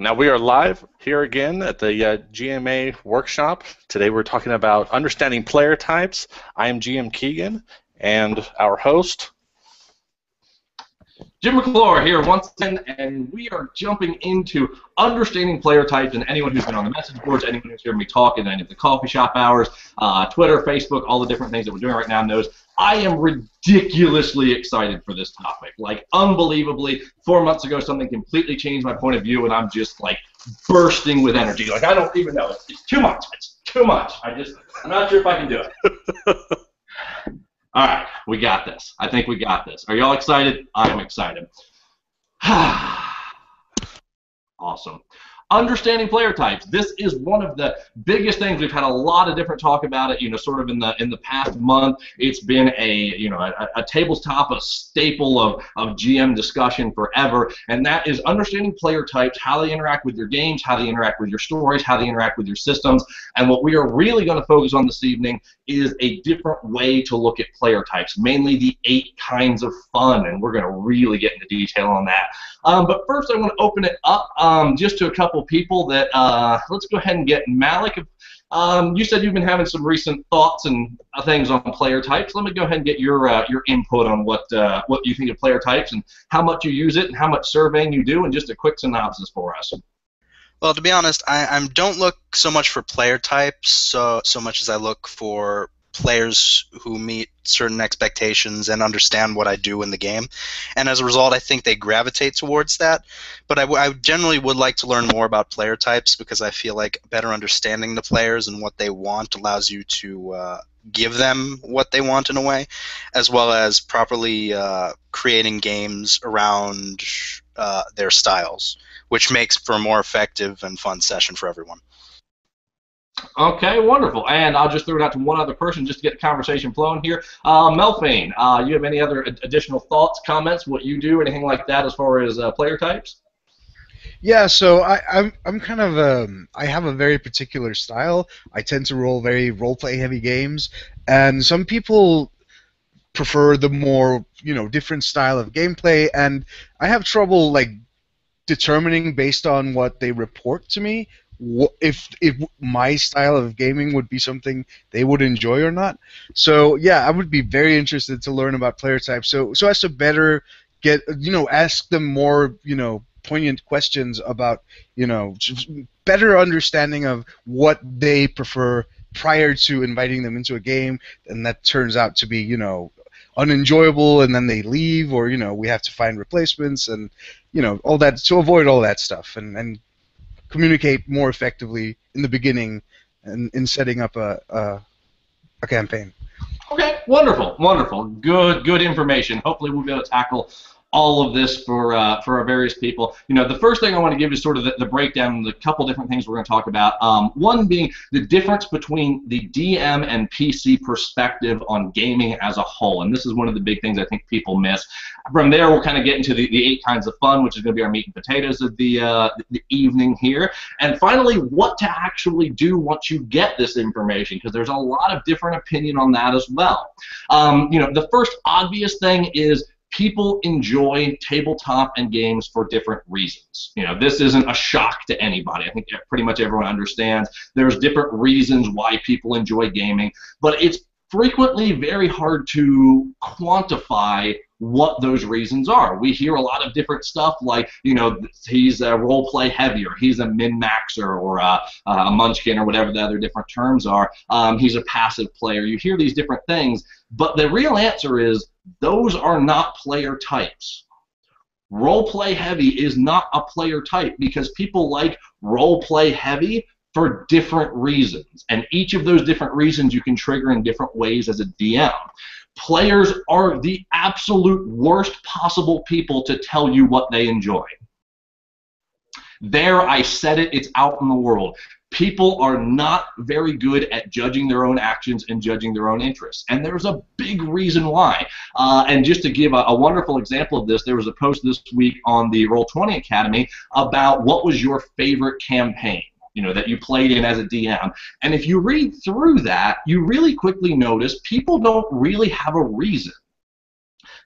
Now we are live here again at the GMA workshop. Today we're talking about understanding player types. I am GM Keegan, and our host, Jim McClure here once again, and we are jumping into understanding player types. And anyone who's been on the message boards, anyone who's heard me talk in any of the coffee shop hours, Twitter, Facebook, all the different things that we're doing right now knows I am ridiculously excited for this topic. Like, unbelievably, 4 months ago something completely changed my point of view, and I'm just like bursting with energy. Like, I don't even know. It's too much. It's too much. I'm not sure if I can do it. All right, we got this. I think we got this. Are y'all excited? I'm excited. Awesome. Understanding player types. This is one of the biggest things. We've had a lot of different talk about it. Sort of in the past month. It's been a tabletop, a staple of GM discussion forever, and that is understanding player types, how they interact with your games, how they interact with your stories, how they interact with your systems. And what we are really going to focus on this evening is a different way to look at player types, mainly the 8 kinds of fun, and we're going to really get into detail on that. But first, I want to open it up just to a couple people that let's go ahead and get Malik. You said you've been having some recent thoughts and things on player types. Let me go ahead and get your input on what you think of player types and how much you use it and how much surveying you do, and just a quick synopsis for us. Well, to be honest, I don't look so much for player types so much as I look for players who meet certain expectations and understand what I do in the game, and as a result I think they gravitate towards that. But I generally would like to learn more about player types, because I feel like better understanding the players and what they want allows you to give them what they want in a way, as well as properly creating games around their styles, which makes for a more effective and fun session for everyone. Okay, wonderful. And I'll just throw it out to one other person just to get the conversation flowing here. Melfane, you have any other additional thoughts, comments, what you do, anything like that as far as player types? Yeah, so I'm kind of I have a very particular style. I tend to roll very role-play heavy games, and some people prefer the more different style of gameplay, and I have trouble like determining based on what they report to me if my style of gaming would be something they would enjoy or not. So yeah, I would be very interested to learn about player types, so as to better get ask them more poignant questions about better understanding of what they prefer prior to inviting them into a game, and that turns out to be unenjoyable, and then they leave, or we have to find replacements, and all that, to avoid all that stuff, and communicate more effectively in the beginning and in setting up a campaign. Okay, wonderful, wonderful, good information. Hopefully we'll be able to tackle all of this for our various people. The first thing I want to give is sort of the breakdown, the couple different things we're going to talk about. One being the difference between the DM and PC perspective on gaming as a whole, and this is one of the big things I think people miss. From there, we'll kind of get into the 8 kinds of fun, which is going to be our meat and potatoes of the evening here. And finally, what to actually do once you get this information, because there's a lot of different opinion on that as well. The first obvious thing is people enjoy tabletop and games for different reasons. This isn't a shock to anybody. I think pretty much everyone understands there's different reasons why people enjoy gaming, but it's frequently very hard to quantify what those reasons are. We hear a lot of different stuff like, he's a role-play heavy, or he's a min-maxer, or a munchkin, or whatever the other different terms are. He's a passive player. You hear these different things, but the real answer is those are not player types. Role-play heavy is not a player type, because people like role-play heavy for different reasons, and each of those different reasons you can trigger in different ways as a DM. Players are the absolute worst possible people to tell you what they enjoy. There, I said it, it's out in the world. People are not very good at judging their own actions and judging their own interests, and there's a big reason why. And just to give a wonderful example of this, there was a post this week on the Roll20 Academy about what was your favorite campaign that you played in as a DM. And if you read through that, you really quickly notice people don't really have a reason.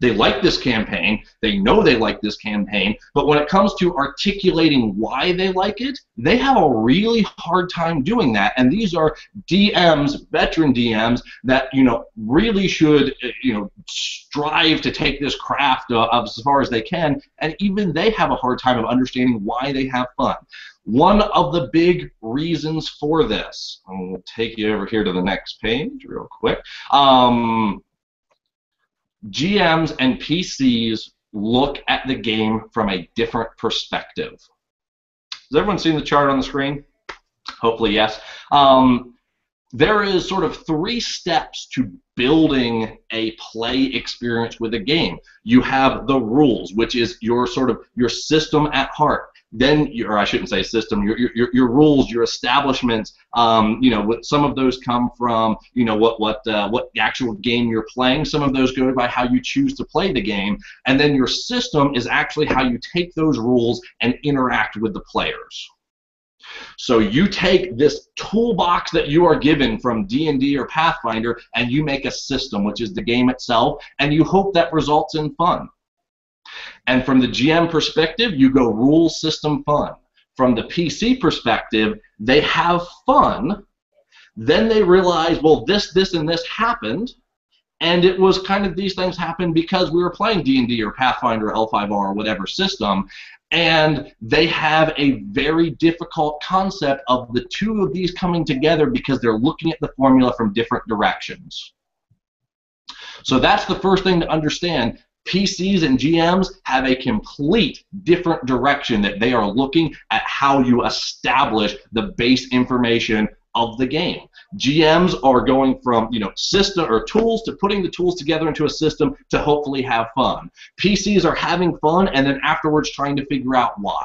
They like this campaign, they know they like this campaign, but when it comes to articulating why they like it, they have a really hard time doing that. And these are DMs, veteran DMs, that really should strive to take this craft as far as they can, and even they have a hard time of understanding why they have fun. One of the big reasons for this, I'm going to take you over here to the next page real quick. GMs and PCs look at the game from a different perspective. Has everyone seen the chart on the screen? Hopefully, yes. There is sort of 3 steps to building a play experience with a game. You have the rules, which is your system at heart. Then, or I shouldn't say system, your rules, your establishments. Some of those come from what actual game you're playing. Some of those go by how you choose to play the game, and then your system is actually how you take those rules and interact with the players. So you take this toolbox that you are given from D&D or Pathfinder, and you make a system, which is the game itself, and you hope that results in fun. And from the GM perspective, you go rule, system, fun. From the PC perspective, they have fun. Then they realize, well, this, and this happened, and it was kind of these things happened because we were playing D&D or Pathfinder or L5R or whatever system, and they have a very difficult concept of the 2 of these coming together because they're looking at the formula from different directions. So that's the first thing to understand. PCs and GMs have a complete different direction that they are looking at how you establish the base information of the game. GMs are going from system or tools to putting the tools together into a system to hopefully have fun. PCs are having fun and then afterwards trying to figure out why.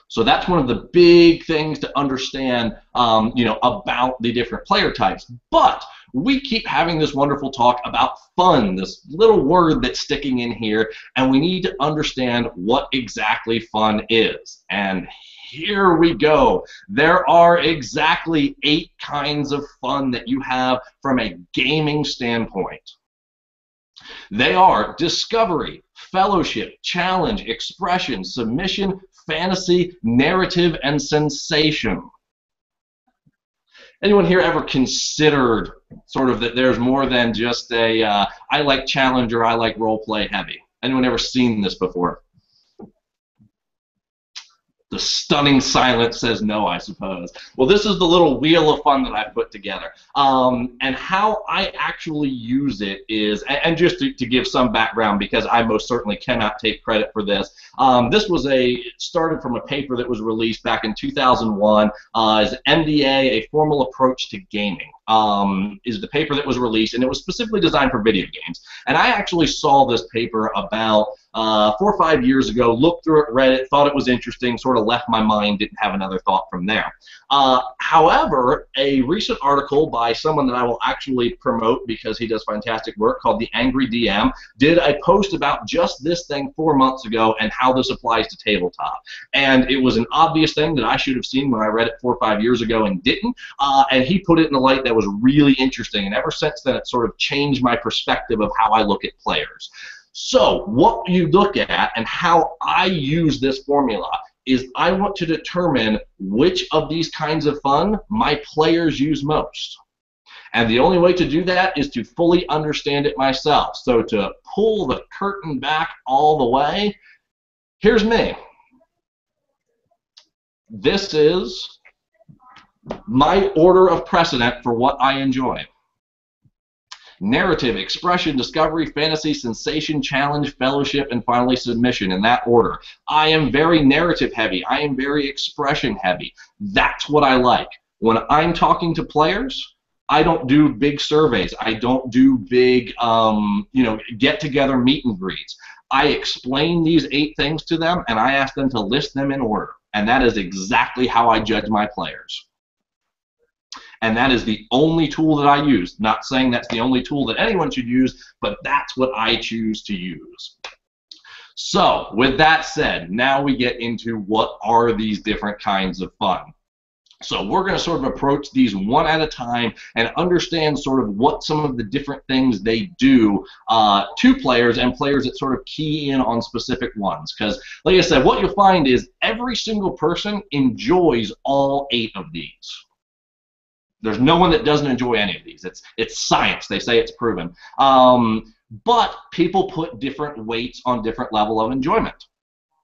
So that's one of the big things to understand about the different player types. But we keep having this wonderful talk about fun, this little word that's sticking in here, and we need to understand what exactly fun is. And here we go. There are exactly 8 kinds of fun that you have from a gaming standpoint. They are discovery, fellowship, challenge, expression, submission, fantasy, narrative, and sensation. Anyone here ever considered sort of that there's more than just a I like challenge or I like role play heavy? Anyone ever seen this before? The stunning silence says no, I suppose. Well, this is the little wheel of fun that I put together. And how I actually use it is, and just to give some background, because I most certainly cannot take credit for this, this was started from a paper that was released back in 2001 as MDA, A Formal Approach to Gaming. Is the paper that was released, and it was specifically designed for video games. And I actually saw this paper about 4 or 5 years ago, looked through it, read it, thought it was interesting, sort of left my mind, didn't have another thought from there. However, a recent article by someone that I will actually promote because he does fantastic work, called The Angry DM, did a post about just this thing 4 months ago and how this applies to tabletop. And it was an obvious thing that I should have seen when I read it 4 or 5 years ago and didn't, and he put it in a light that was really interesting, and ever since then it sort of changed my perspective of how I look at players. So what you look at and how I use this formula is I want to determine which of these kinds of fun my players use most. And the only way to do that is to fully understand it myself. So to pull the curtain back all the way, here's me. This is my order of precedent for what I enjoy. Narrative, expression, discovery, fantasy, sensation, challenge, fellowship, and finally submission, in that order. I am very narrative heavy. I am very expression heavy. That's what I like. When I'm talking to players, I don't do big surveys. I don't do big, get-together meet and greets. I explain these 8 things to them, and I ask them to list them in order. And that is exactly how I judge my players. And that is the only tool that I use. Not saying that's the only tool that anyone should use, but that's what I choose to use. So, with that said, now we get into what are these different kinds of fun. So we're going to sort of approach these one at a time and understand sort of what some of the different things they do to players, and players that sort of key in on specific ones. Because, like I said, what you'll find is every single person enjoys all 8 of these. There's no one that doesn't enjoy any of these. It's science. They say it's proven. But people put different weights on different level of enjoyment.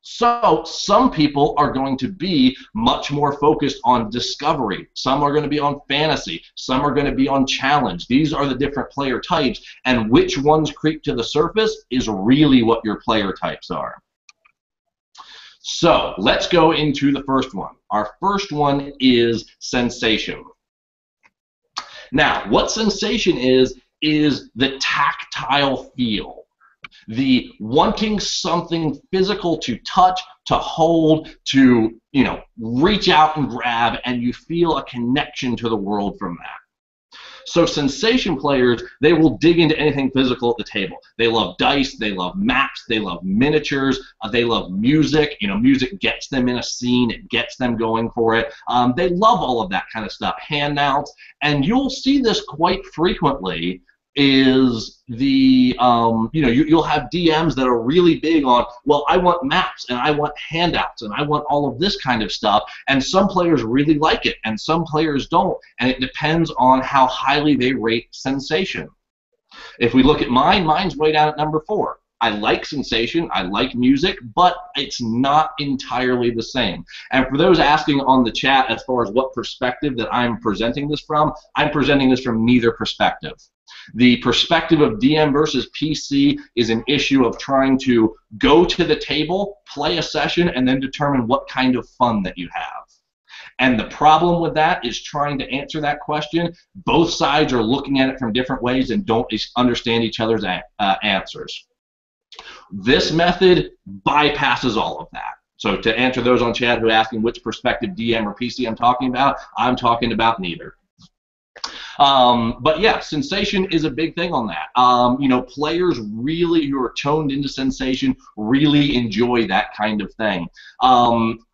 So some people are going to be much more focused on discovery. Some are going to be on fantasy. Some are going to be on challenge. These are the different player types, and which ones creep to the surface is really what your player types are. So let's go into the first one. Our first one is sensation. Now, what sensation is the tactile feel. The wanting something physical to touch, to hold, to, you know, reach out and grab, and you feel a connection to the world from that. So sensation players, they will dig into anything physical at the table. They love dice, they love maps, they love miniatures, they love music. You know, music gets them in a scene, it gets them going for it. They love all of that kind of stuff, handouts, and you'll see this quite frequently. Is the you know, you'll have DMs that are really big on, well, I want maps and I want handouts and I want all of this kind of stuff, and some players really like it and some players don't, and it depends on how highly they rate sensation. If we look at mine's way down at number 4. I like sensation, I like music, but it's not entirely the same. And for those asking on the chat as far as what perspective that I'm presenting this from, I'm presenting this from neither perspective. The perspective of DM versus PC is an issue of trying to go to the table, play a session, and then determine what kind of fun that you have. And the problem with that is trying to answer that question. Both sides are looking at it from different ways and don't understand each other's answers. This method bypasses all of that. So to answer those on chat who are asking which perspective, DM or PC I'm talking about neither. But yeah, sensation is a big thing on that. You know, players really who are toned into sensation really enjoy that kind of thing.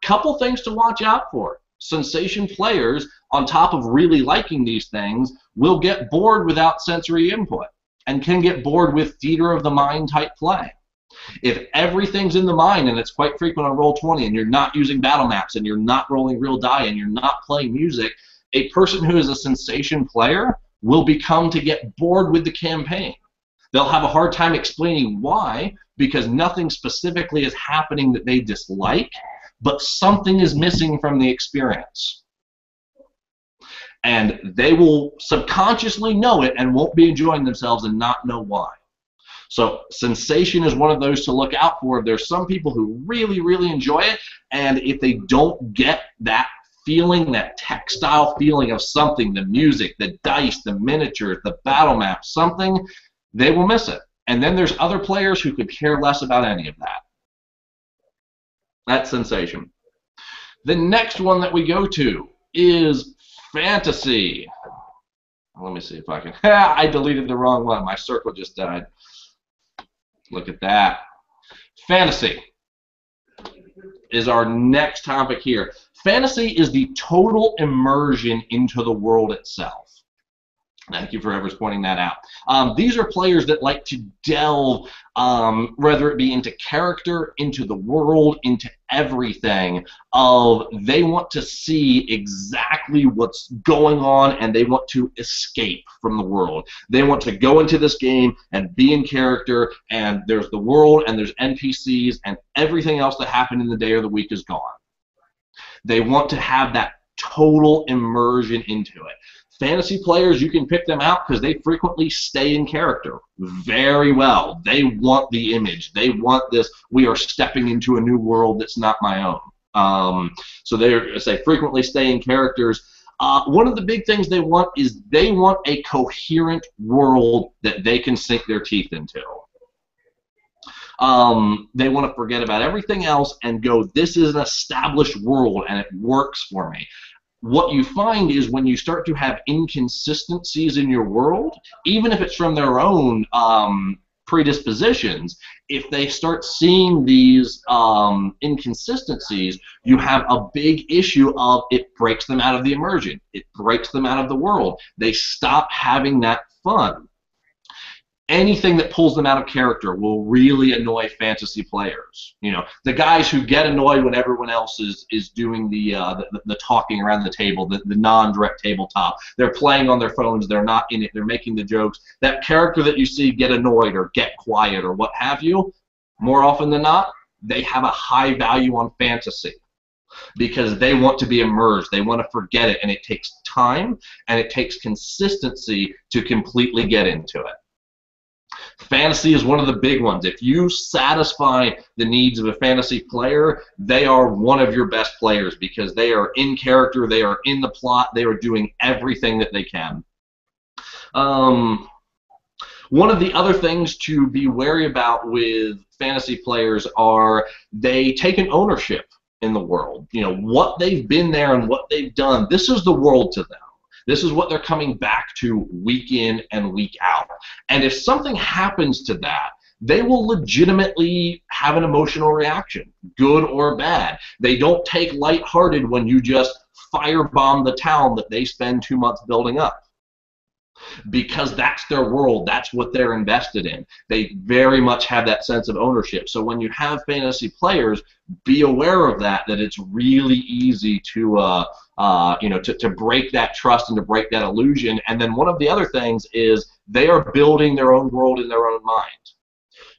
Couple things to watch out for. Sensation players, on top of really liking these things, will get bored without sensory input and can get bored with theater of the mind type play. If everything's in the mind, and it's quite frequent on Roll20, and you're not using battle maps, and you're not rolling real die, and you're not playing music, a person who is a sensation player will become to get bored with the campaign. They'll have a hard time explaining why, because nothing specifically is happening that they dislike, but something is missing from the experience. And they will subconsciously know it and won't be enjoying themselves and not know why. So sensation is one of those to look out for. There's some people who really, really enjoy it, and if they don't get that feeling, that textile feeling of something, the music, the dice, the miniatures, the battle map, something, they will miss it. And then there's other players who could care less about any of that. That's sensation. The next one that we go to is fantasy. Let me see if I can. I deleted the wrong one. My circle just died. Look at that. Fantasy is our next topic here. Fantasy is the total immersion into the world itself. Thank you for whoever's pointing that out. These are players that like to delve, whether it be into character, into the world, into everything. They want to see exactly what's going on, and they want to escape from the world. They want to go into this game and be in character, and there's the world, and there's NPCs, and everything else that happened in the day or the week is gone. They want to have that total immersion into it. Fantasy players, you can pick them out because they frequently stay in character very well. They want the image. They want this, we are stepping into a new world that's not my own. So they frequently stay in characters. One of the big things they want is they want a coherent world that they can sink their teeth into. They want to forget about everything else and go, this is an established world and it works for me. What you find is when you start to have inconsistencies in your world, even if it's from their own predispositions, if they start seeing these inconsistencies, you have a big issue of it breaks them out of the immersion. It breaks them out of the world. They stop having that fun. Anything that pulls them out of character will really annoy fantasy players. You know, the guys who get annoyed when everyone else is doing the talking around the table, the non-direct tabletop. They're playing on their phones. They're not in it. They're making the jokes. That character that you see get annoyed or get quiet or what have you, more often than not, they have a high value on fantasy because they want to be immersed. They want to forget it, and it takes time and it takes consistency to completely get into it. Fantasy is one of the big ones. If you satisfy the needs of a fantasy player, they are one of your best players because they are in character, they are in the plot, they are doing everything that they can. One of the other things to be wary about with fantasy players are they take an ownership in the world. You know, what they've been there and what they've done, this is the world to them. This is what they're coming back to week in and week out. And if something happens to that, they will legitimately have an emotional reaction, good or bad. They don't take lighthearted when you just firebomb the town that they spend 2 months building up. Because that's their world, that's what they're invested in. They very much have that sense of ownership. So when you have fantasy players, be aware of that it's really easy to to break that trust and to break that illusion. And then one of the other things is they are building their own world in their own mind.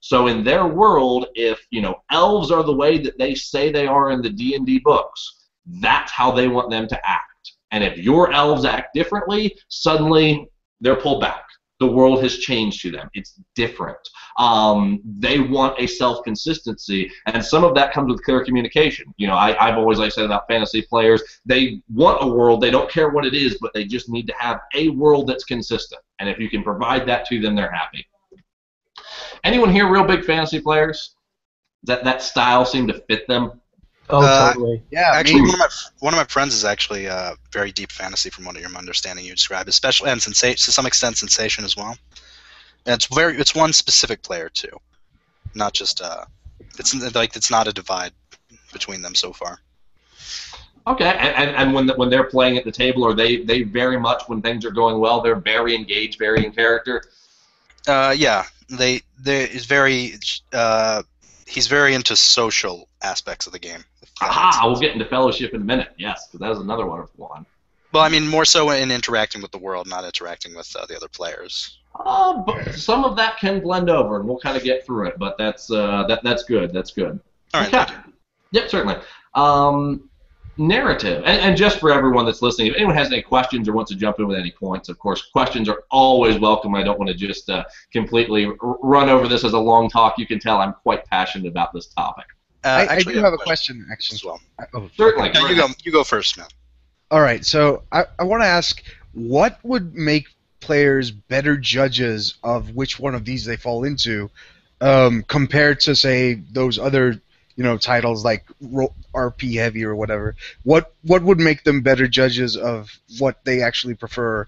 So in their world, if elves are the way that they say they are in the D&D books, that's how they want them to act. And if your elves act differently, suddenly they're pulled back. The world has changed to them. It's different. They want a self-consistency, and some of that comes with clear communication. I've always, like I said about fantasy players, they want a world. They don't care what it is, but they just need to have a world that's consistent. And if you can provide that to them, they're happy. Anyone here real big fantasy players? That style seem to fit them? Oh, totally. Yeah, actually, one of my friends is actually very deep fantasy, from what I'm understanding you describe, especially, and to some extent sensation as well. And it's one specific player too, not just it's not a divide between them so far. Okay, and when they're playing at the table, are they very much, when things are going well, they're very engaged, very in character? Yeah, he's very into social aspects of the game. Aha! We'll get into fellowship in a minute. Yes, because that was another wonderful one. Well, I mean, more so in interacting with the world, not interacting with the other players. But some of that can blend over, and we'll kind of get through it. But that's good. That's good. All right. Okay. Yep, certainly. Narrative, and just for everyone that's listening, if anyone has any questions or wants to jump in with any points, of course, questions are always welcome. I don't want to just completely run over this as a long talk. You can tell I'm quite passionate about this topic. I do have a question, actually. As well. Certainly. No, you go first, man. All right, so I want to ask, what would make players better judges of which one of these they fall into, compared to, say, those other titles like RP heavy or whatever? What would make them better judges of what they actually prefer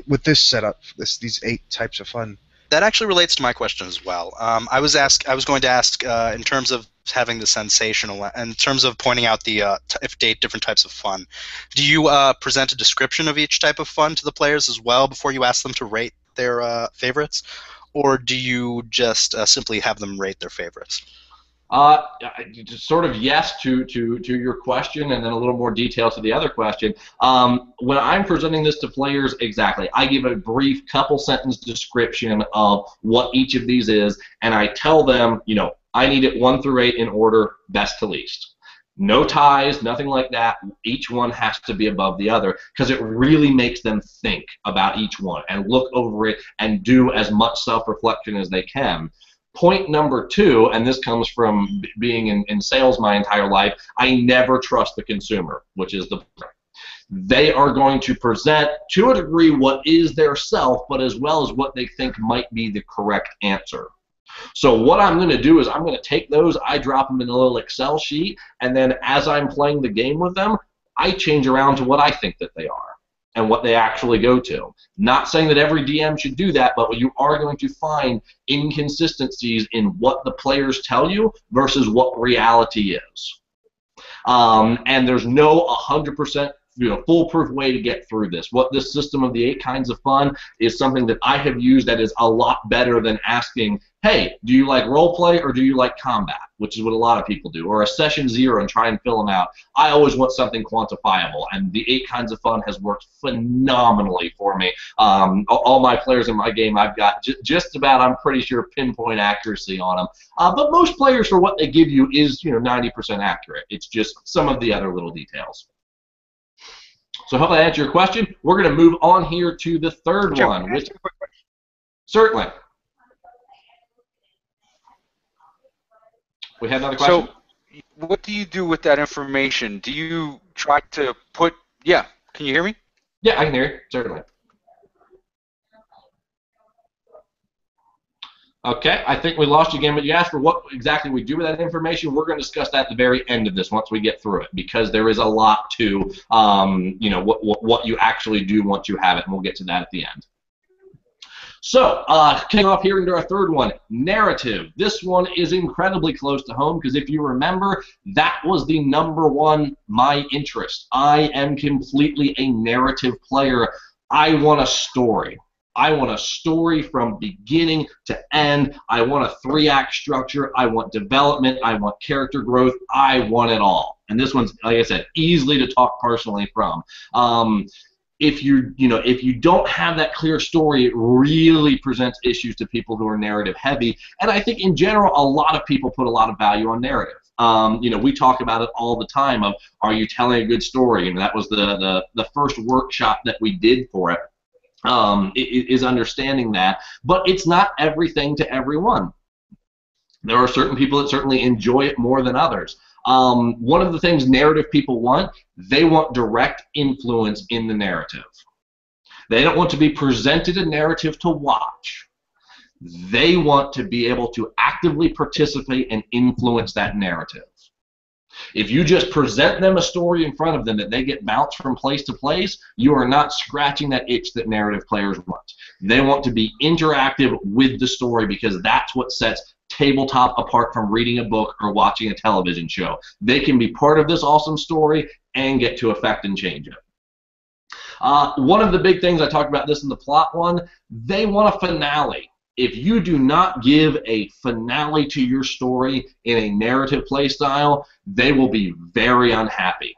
with this setup, these 8 types of fun? That actually relates to my question as well. I was going to ask in terms of having the sensational, in terms of pointing out the 8 different types of fun. Do you present a description of each type of fun to the players as well before you ask them to rate their favorites, or do you just simply have them rate their favorites? Sort of yes to your question, and then a little more detail to the other question. When I'm presenting this to players, exactly, I give a brief couple-sentence description of what each of these is, and I tell them, I need it 1 through 8 in order, best to least. No ties, nothing like that. Each one has to be above the other, because it really makes them think about each one and look over it and do as much self-reflection as they can. Point number 2, and this comes from being in sales my entire life, I never trust the consumer, which is the player. They are going to present, to a degree, what is their self, but as well as what they think might be the correct answer. So what I'm going to do is I'm going to take those, I drop them in a little Excel sheet, and then as I'm playing the game with them, I change around to what I think that they are. and what they actually go to. Not saying that every DM should do that, but you are going to find inconsistencies in what the players tell you versus what reality is. And there's no 100% foolproof way to get through this. What this system of the 8 kinds of fun is something that I have used that is a lot better than asking, hey, do you like role play or do you like combat? Which is what a lot of people do. Or a session 0 and try and fill them out. I always want something quantifiable, and the 8 kinds of fun has worked phenomenally for me. All my players in my game, I've got just about, I'm pretty sure, pinpoint accuracy on them. But most players, for what they give you, is 90% accurate. It's just some of the other little details. So I hope I answered your question. We're going to move on here to the third one. Which, certainly. We have another question? So what do you do with that information? Do you try to put... Yeah, can you hear me? Yeah, I can hear you, certainly. Okay, I think we lost you again, but you asked for what exactly we do with that information. We're going to discuss that at the very end of this once we get through it, because there is a lot to, what you actually do once you have it, and we'll get to that at the end. So, kicking off here into our third one, narrative. This one is incredibly close to home, because if you remember, that was the #1 my interest. I am completely a narrative player. I want a story. I want a story from beginning to end. I want a 3-act structure. I want development. I want character growth. I want it all. And this one's, like I said, easily to talk personally from. If you don't have that clear story, it really presents issues to people who are narrative heavy. And I think in general, a lot of people put a lot of value on narrative. We talk about it all the time of, are you telling a good story? And that was the first workshop that we did for it. Is understanding that, but it's not everything to everyone. There are certain people that certainly enjoy it more than others. One of the things narrative people want, they want direct influence in the narrative. They don't want to be presented a narrative to watch. They want to be able to actively participate and influence that narrative. If you just present them a story in front of them that they get bounced from place to place, you are not scratching that itch that narrative players want. They want to be interactive with the story, because that's what sets tabletop apart from reading a book or watching a television show. They can be part of this awesome story and get to affect and change it. One of the big things, I talked about this in the plot one, they want a finale. If you do not give a finale to your story in a narrative play style, they will be very unhappy.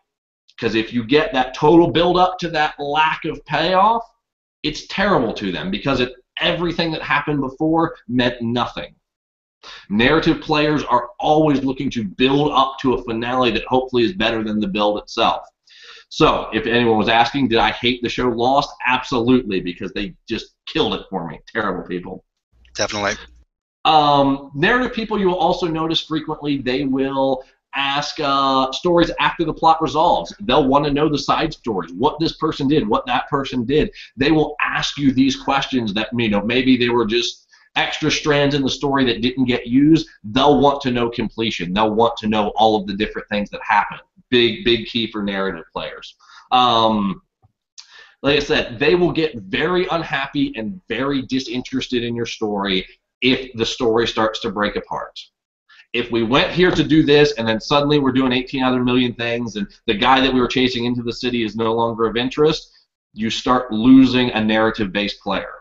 Because if you get that total build-up to that lack of payoff, it's terrible to them, because everything that happened before meant nothing. Narrative players are always looking to build up to a finale that hopefully is better than the build itself. So, if anyone was asking, did I hate the show Lost? Absolutely, because they just killed it for me. Terrible people. Definitely. Narrative people, you will also notice frequently they will ask stories after the plot resolves. They'll want to know the side stories, what this person did, what that person did. They will ask you these questions that, maybe they were just extra strands in the story that didn't get used. They'll want to know completion. They'll want to know all of the different things that happen. Big key for narrative players. Like I said, they will get very unhappy and very disinterested in your story if the story starts to break apart. If we went here to do this and then suddenly we're doing 18 other million things and the guy that we were chasing into the city is no longer of interest, you start losing a narrative-based player.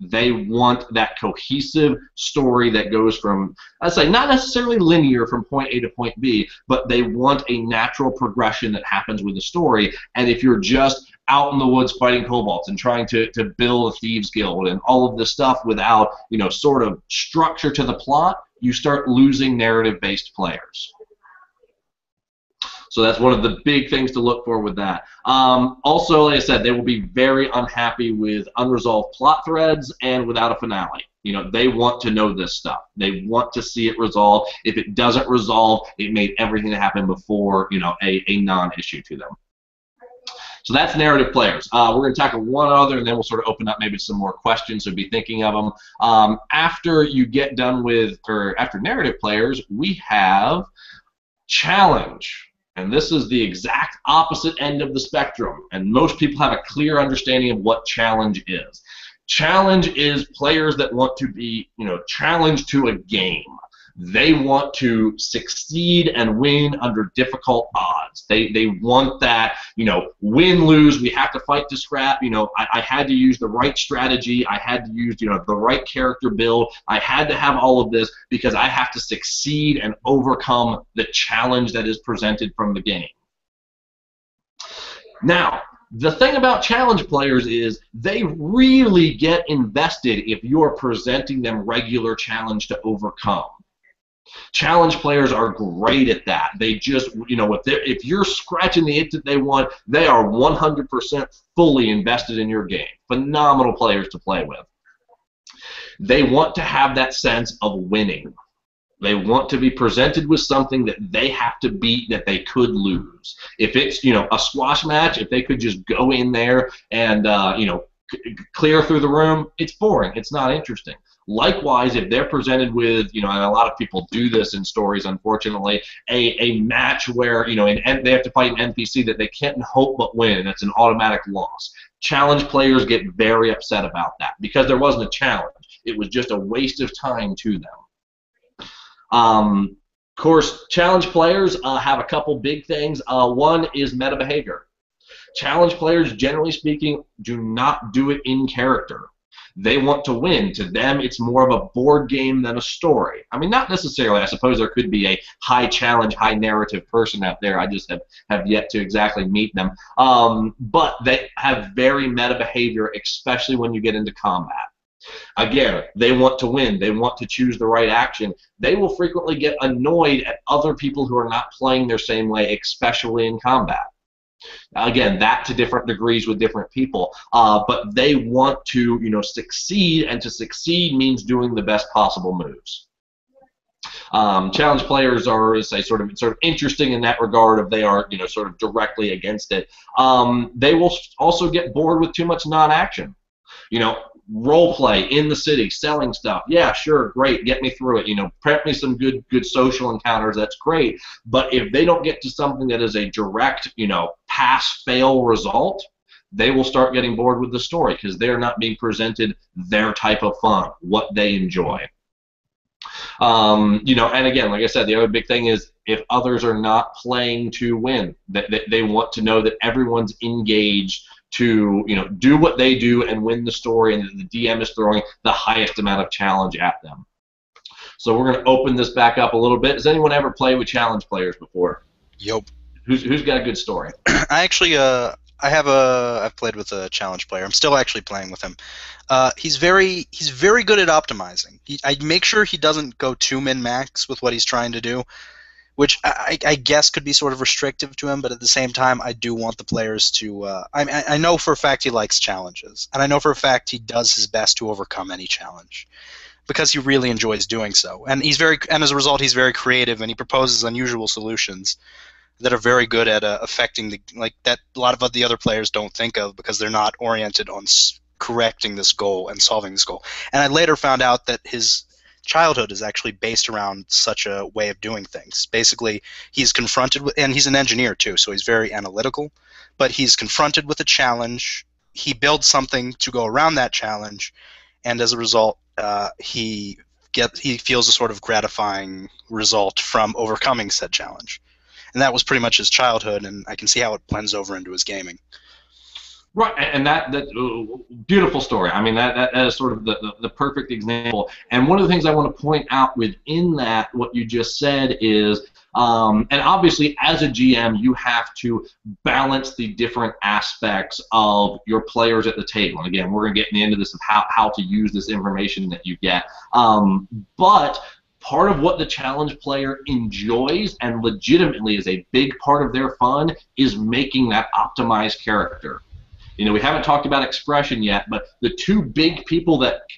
They want that cohesive story that goes from, I'd say, not necessarily linear from point A to point B, but they want a natural progression that happens with the story. And if you're just out in the woods fighting kobolds and trying to build a thieves guild and all of this stuff without, sort of structure to the plot, you start losing narrative-based players. So that's one of the big things to look for with that. Also, like I said, they will be very unhappy with unresolved plot threads and without a finale. They want to know this stuff. They want to see it resolved. If it doesn't resolve, it made everything that happened before, a non-issue to them. So that's narrative players. We're going to tackle one other, and then we'll sort of open up maybe some more questions, so be thinking of them. After you get done with, or after narrative players, we have challenge. And this is the exact opposite end of the spectrum. And most people have a clear understanding of what challenge is. Challenge is players that want to be, challenged to a game. They want to succeed and win under difficult odds. They want that, win, lose, we have to fight to scrap. I had to use the right strategy. I had to use, the right character build. I had to have all of this because I have to succeed and overcome the challenge that is presented from the game. Now, the thing about challenge players is they really get invested if you're presenting them regular challenge to overcome. Challenge players are great at that. They just, if you're scratching the itch that they want, they are 100% fully invested in your game. Phenomenal players to play with. They want to have that sense of winning. They want to be presented with something that they have to beat that they could lose. If it's, a squash match, if they could just go in there and, clear through the room, it's boring. It's not interesting. Likewise, if they're presented with, and a lot of people do this in stories, unfortunately, a match where, they have to fight an NPC that they can't hope but win, and it's an automatic loss. Challenge players get very upset about that because there wasn't a challenge. It was just a waste of time to them. Of course, challenge players have a couple big things. One is meta behavior. Challenge players, generally speaking, do not do it in character. They want to win. To them, it's more of a board game than a story. I mean, not necessarily. I suppose there could be a high challenge, high narrative person out there. I just have yet to exactly meet them. But they have very meta behavior, especially when you get into combat. Again, they want to win. They want to choose the right action. They will frequently get annoyed at other people who are not playing their same way, especially in combat. Again, that to different degrees with different people, but they want to, succeed, and to succeed means doing the best possible moves. Challenge players are, say, sort of interesting in that regard. If they are, sort of directly against it, they will also get bored with too much non-action. Role play in the city, selling stuff. Yeah, sure, great. Get me through it. Prep me some good social encounters. That's great. But if they don't get to something that is a direct, pass-fail result, they will start getting bored with the story because they're not being presented their type of fun, what they enjoy. And again, like I said, the other big thing is if others are not playing to win, they want to know that everyone's engaged to do what they do and win the story, and the DM is throwing the highest amount of challenge at them. So we're going to open this back up a little bit. Has anyone ever played with challenge players before? Yup. Who's got a good story? I actually I've played with a challenge player. I'm still actually playing with him. He's very good at optimizing. I make sure he doesn't go too min-max with what he's trying to do, which I guess could be sort of restrictive to him, but at the same time, I do want the players to... I know for a fact he likes challenges, and I know for a fact he does his best to overcome any challenge, because he really enjoys doing so. And as a result, he's very creative, and he proposes unusual solutions that are very good at affecting that a lot of the other players don't think of because they're not oriented on correcting this goal and solving this goal. And I later found out that his childhood is actually based around such a way of doing things. Basically, he's confronted with, and he's an engineer too, so he's very analytical, but he's confronted with a challenge, he builds something to go around that challenge, and as a result, he feels a sort of gratifying result from overcoming said challenge. And that was pretty much his childhood, and I can see how it blends over into his gaming. Right, and that beautiful story. I mean, that is sort of the perfect example. And one of the things I want to point out within that, what you just said is, and obviously as a GM, you have to balance the different aspects of your players at the table. And again, we're going to get into this of how to use this information that you get. But part of what the challenge player enjoys and legitimately is a big part of their fun is making that optimized character. We haven't talked about expression yet, but the two big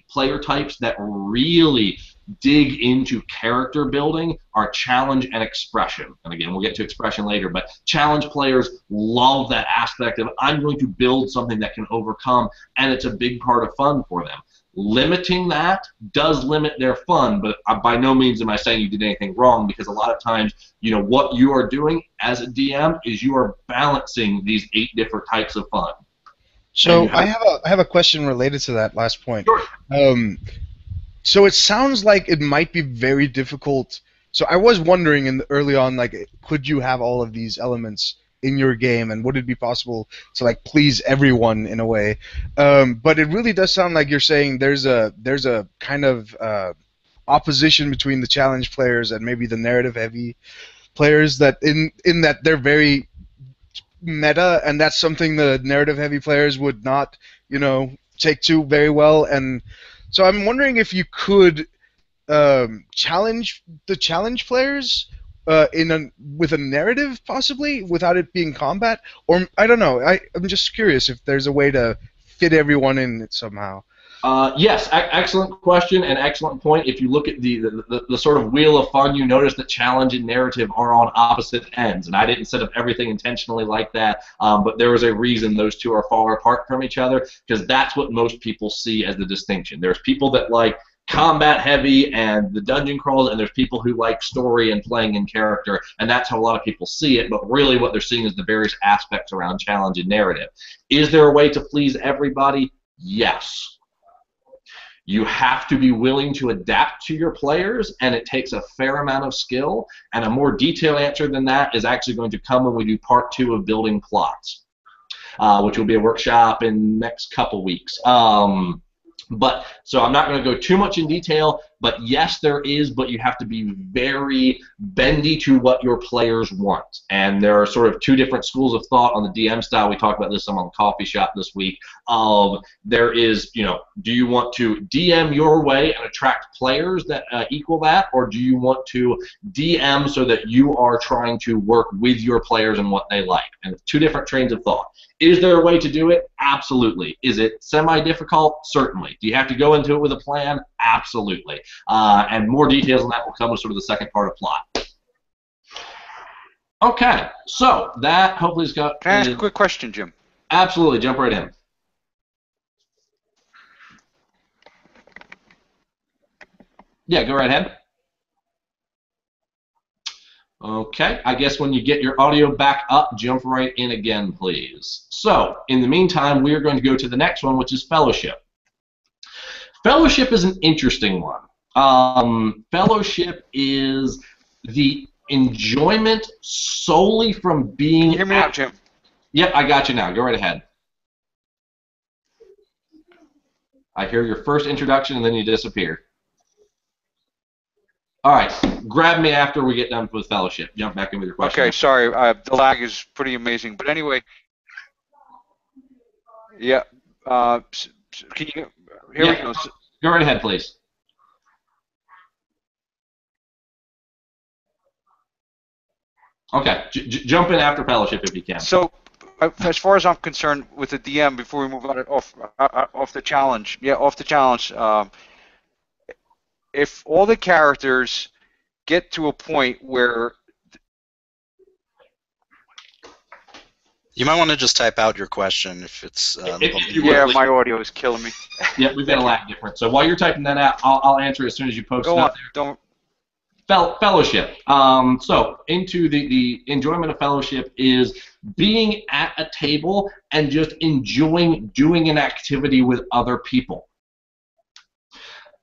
player types that really dig into character building are challenge and expression. And again, we'll get to expression later, but challenge players love that aspect of I'm going to build something that can overcome, and it's a big part of fun for them. Limiting that does limit their fun, but by no means am I saying you did anything wrong, because a lot of times, what you are doing as a DM is you are balancing these 8 different types of fun. So I have a question related to that last point. Sure. So it sounds like it might be very difficult. So I was wondering early on, like, could you have all of these elements in your game, and would it be possible to like please everyone in a way? But it really does sound like you're saying there's a kind of opposition between the challenge players and maybe the narrative-heavy players, that in that they're very meta, and that's something the narrative-heavy players would not, take to very well. And so I'm wondering if you could challenge the challenge players with a narrative, possibly, without it being combat, or I don't know. I'm just curious if there's a way to fit everyone in it somehow. Yes, excellent question and excellent point. If you look at the sort of wheel of fun, you notice that challenge and narrative are on opposite ends, and I didn't set up everything intentionally like that, but there is a reason those two are far apart from each other, because that's what most people see as the distinction. There's people that like combat heavy and the dungeon crawls, and there's people who like story and playing in character, and that's how a lot of people see it, but really what they're seeing is the various aspects around challenge and narrative. Is there a way to please everybody? Yes. You have to be willing to adapt to your players, and it takes a fair amount of skill, and a more detailed answer than that is actually going to come when we do part 2 of building plots, which will be a workshop in the next couple weeks. So I'm not going to go too much in detail, but yes, there is, but you have to be very bendy to what your players want. And there are sort of 2 different schools of thought on the DM style. We talked about this some on the coffee shop this week. There is, do you want to DM your way and attract players that equal that, or do you want to DM so that you are trying to work with your players and what they like? And 2 different trains of thought. Is there a way to do it? Absolutely. Is it semi-difficult? Certainly. Do you have to go into it with a plan? Absolutely. And more details on that will come with sort of the second part of plot. Okay, so that hopefully has got... Can I ask a quick question, Jim? Absolutely, jump right in. Yeah, go right ahead. Okay, I guess when you get your audio back up, jump right in again, please. So, in the meantime, we are going to go to the next one, which is fellowship. Fellowship is an interesting one. Fellowship is the enjoyment solely from being... Can you hear me out, Jim? Yep, I got you now. Go right ahead. I hear your first introduction, and then you disappear. All right, grab me after we get done with fellowship. Jump back in with your question. Okay, sorry, the lag is pretty amazing. But anyway, yeah, can you, here we go. Go right ahead, please. Okay, jump in after fellowship if you can. So, as far as I'm concerned, with the DM, before we move on off the challenge, if all the characters get to a point where... You might want to just type out your question if it's... yeah, my audio is killing me. Yeah, we've got a lag difference. So while you're typing that out, I'll answer as soon as you post it up there. Fellowship. So into the enjoyment of fellowship is being at a table and just enjoying doing an activity with other people.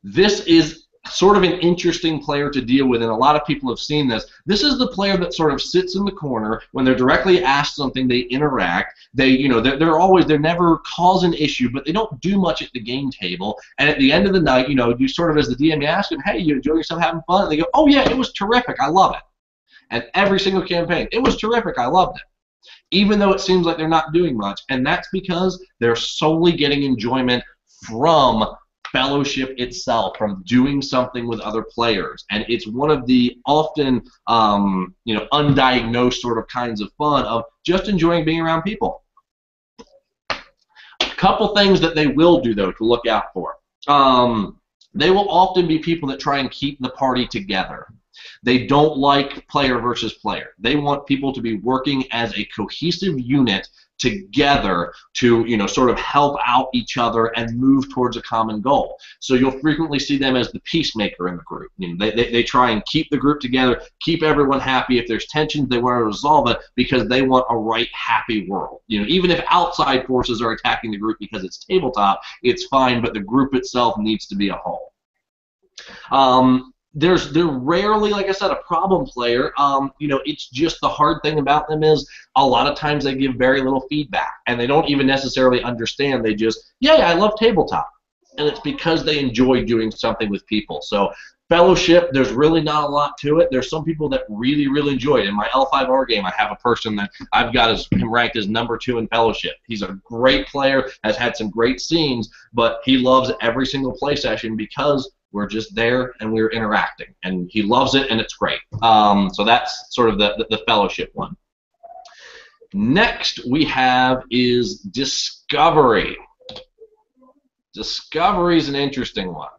This is sort of an interesting player to deal with, and a lot of people have seen this. This is the player that sort of sits in the corner when they're directly asked something. They interact. They, they're never cause an issue, but they don't do much at the game table. And at the end of the night, you sort of, as the DM, you ask them, "Hey, you enjoy yourself, having fun?" And they go, "Oh yeah, it was terrific. I love it." And every single campaign, "It was terrific. I loved it." Even though it seems like they're not doing much, and that's because they're solely getting enjoyment from fellowship itself, from doing something with other players. And it's one of the often undiagnosed sort of kinds of fun of just enjoying being around people. A couple things that they will do, though, to look out for. They will often be people that try and keep the party together. They don't like player versus player. They want people to be working as a cohesive unit together to, you know, sort of help out each other and move towards a common goal. So you'll frequently see them as the peacemaker in the group. You know, they try and keep the group together, keep everyone happy. If there's tensions, they want to resolve it because they want a right, happy world. You know, even if outside forces are attacking the group because it's tabletop, it's fine, but the group itself needs to be a whole. They're rarely, like I said, a problem player. You know, it's just the hard thing about them is a lot of times they give very little feedback, and they don't even necessarily understand. They just, yeah, I love tabletop, and it's because they enjoy doing something with people. So fellowship, there's really not a lot to it. There's some people that really, really enjoy it. In my L5R game, I have a person that I've got him ranked as #2 in fellowship. He's a great player, has had some great scenes, but he loves every single play session because we're just there and we're interacting, and he loves it, and it's great. So that's sort of the fellowship one. Next we have is discovery. Discovery is an interesting one.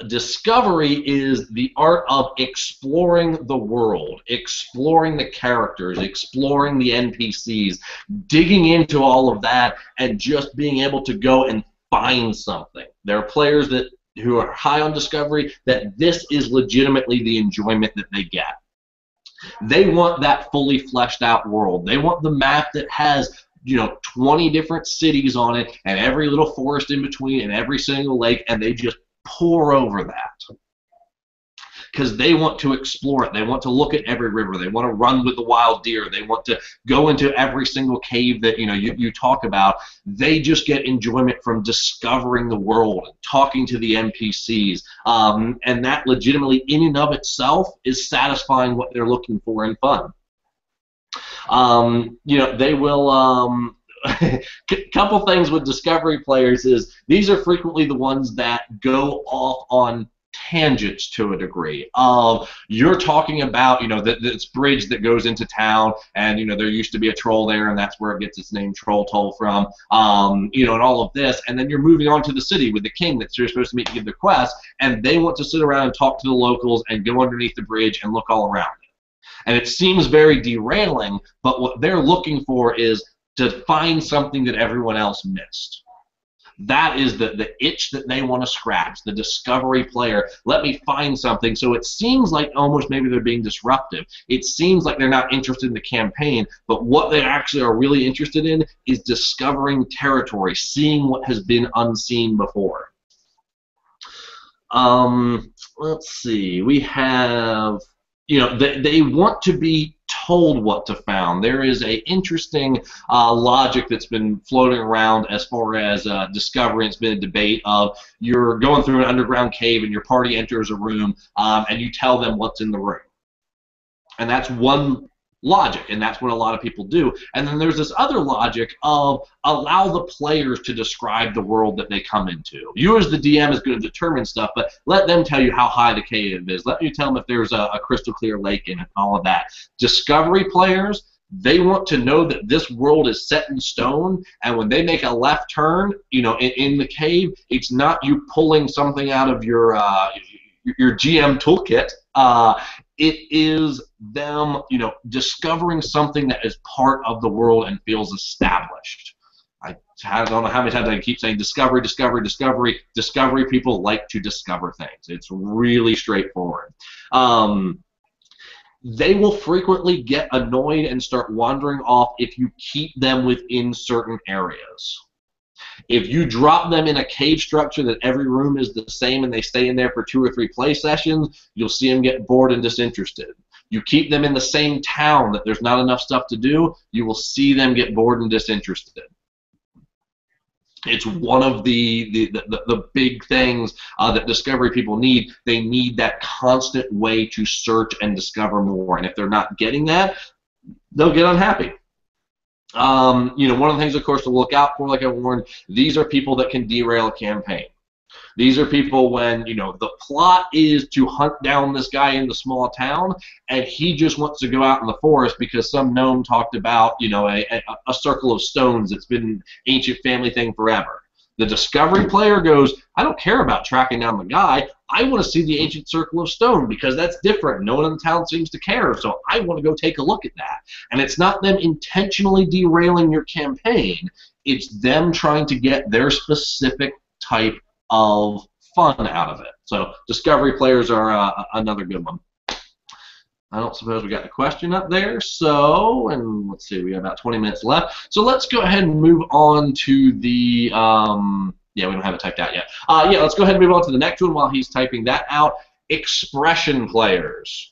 Discovery is the art of exploring the world, exploring the characters, exploring the NPCs, digging into all of that, and just being able to go and find something. There are players who are high on discovery that this is legitimately the enjoyment that they get. They want that fully fleshed out world. They want the map that has, you know, 20 different cities on it and every little forest in between and every single lake, and they just pour over that because they want to explore it. They want to look at every river. They want to run with the wild deer. They want to go into every single cave that, you know, you talk about. They just get enjoyment from discovering the world and talking to the NPCs, and that legitimately in and of itself is satisfying what they're looking for in fun. You know, they will couple things with discovery players is these are frequently the ones that go off on tangents to a degree. You're talking about, you know, this bridge that goes into town, and, you know, there used to be a troll there, and that's where it gets its name, Troll Toll, from, you know, and all of this, and then you're moving on to the city with the king that you're supposed to meet to give the quest, and they want to sit around and talk to the locals and go underneath the bridge and look all around it. And it seems very derailing, but what they're looking for is to find something that everyone else missed. That is the itch that they want to scratch, the discovery player. Let me find something. So it seems like almost maybe they're being disruptive. It seems like they're not interested in the campaign, but what they actually are really interested in is discovering territory, seeing what has been unseen before. Let's see. We have, you know, they want to be told what to found. There is a interesting logic that's been floating around as far as discovery. It's been a debate of you're going through an underground cave and your party enters a room and you tell them what's in the room. And that's one logic, and that's what a lot of people do. And then there's this other logic of allow the players to describe the world that they come into. You as the DM is going to determine stuff, but let them tell you how high the cave is. Let you tell them if there's a crystal clear lake in it and all of that. Discovery players, they want to know that this world is set in stone, and when they make a left turn, you know, in the cave, it's not you pulling something out of your GM toolkit. It is them, you know, discovering something that is part of the world and feels established. I don't know how many times I can keep saying discovery, discovery, discovery. Discovery people like to discover things. It's really straightforward. They will frequently get annoyed and start wandering off if you keep them within certain areas. If you drop them in a cave structure that every room is the same and they stay in there for 2 or 3 play sessions, you'll see them get bored and disinterested. You keep them in the same town that there's not enough stuff to do, you will see them get bored and disinterested. It's one of the big things that discovery people need. They need that constant way to search and discover more. And if they're not getting that, they'll get unhappy. You know, one of the things, of course, to look out for, like I warned, these are people that can derail a campaign. These are people when, you know, the plot is to hunt down this guy in the small town, and he just wants to go out in the forest because some gnome talked about, you know, a circle of stones that's been an ancient family thing forever. The discovery player goes, I don't care about tracking down the guy. I want to see the ancient circle of stone because that's different. No one in the town seems to care, so I want to go take a look at that. And it's not them intentionally derailing your campaign. It's them trying to get their specific type of fun out of it. So discovery players are another good one. I don't suppose we got a question up there, so, and let's see, we got about 20 minutes left. So let's go ahead and move on to the, yeah, we don't have it typed out yet. Yeah, let's go ahead and move on to the next one while he's typing that out. Expression players.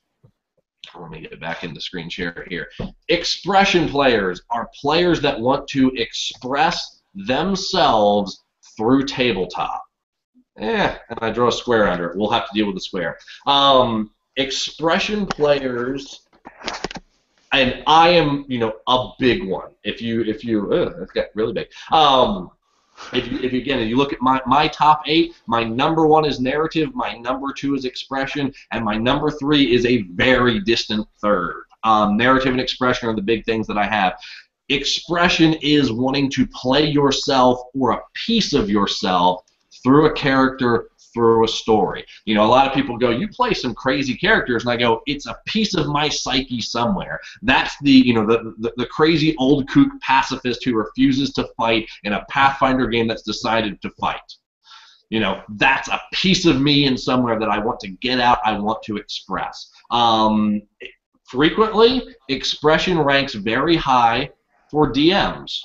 Let me get back in the screen share here. Expression players are players that want to express themselves through tabletop. And I draw a square under it. We'll have to deal with the square. Expression players, and I am, you know, a big one. It's got really big. If you again, you look at my top 8, my number 1 is narrative, my number 2 is expression, and my number 3 is a very distant third. Narrative and expression are the big things that I have. Expression is wanting to play yourself or a piece of yourself through a character, through a story. You know, a lot of people go, you play some crazy characters, and I go, it's a piece of my psyche somewhere. That's the, you know, the crazy old kook pacifist who refuses to fight in a Pathfinder game that's decided to fight. You know, that's a piece of me in somewhere that I want to get out, I want to express. Frequently, expression ranks very high for DMs.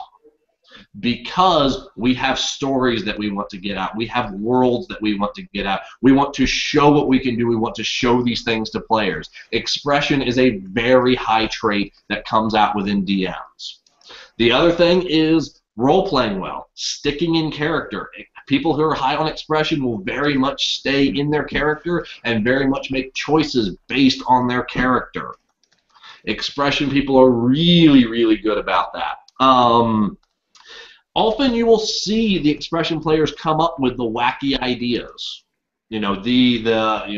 Because we have stories that we want to get out. We have worlds that we want to get out. We want to show what we can do. We want to show these things to players. Expression is a very high trait that comes out within DMs. The other thing is role-playing well, sticking in character. People who are high on expression will very much stay in their character and very much make choices based on their character. Expression people are really, really good about that. Often you will see the expression players come up with the wacky ideas. You know, the guy